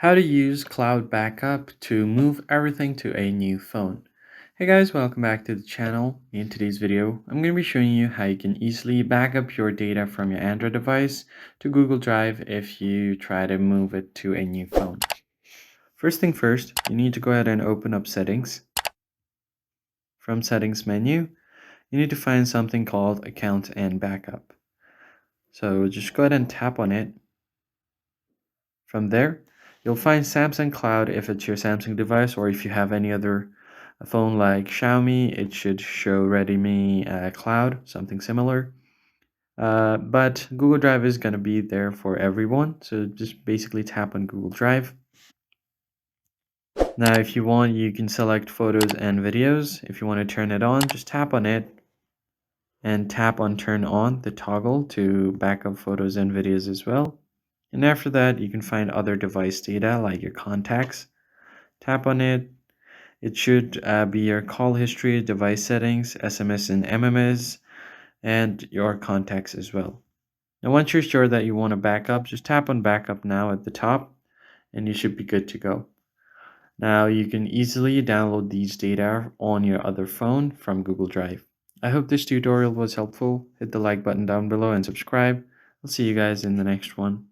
How to use cloud backup to move everything to a new phone. Hey guys, welcome back to the channel. In today's video, I'm going to be showing you how you can easily back up your data from your Android device to Google Drive if you try to move it to a new phone. First thing first, you need to go ahead and open up settings. From settings menu, you need to find something called account and backup. So just go ahead and tap on it. From there, you'll find Samsung Cloud if it's your Samsung device, or if you have any other phone like Xiaomi, it should show Redmi Cloud, something similar. But Google Drive is going to be there for everyone, so just basically tap on Google Drive. Now, if you want, you can select photos and videos. If you want to turn it on, just tap on it and tap on turn on the toggle to back up photos and videos as well. And after that, you can find other device data like your contacts. Tap on it. It should be your call history, device settings, SMS and MMS, and your contacts as well. Now, once you're sure that you want to backup, just tap on backup now at the top, and you should be good to go. Now, you can easily download these data on your other phone from Google Drive. I hope this tutorial was helpful. Hit the like button down below and subscribe. I'll see you guys in the next one.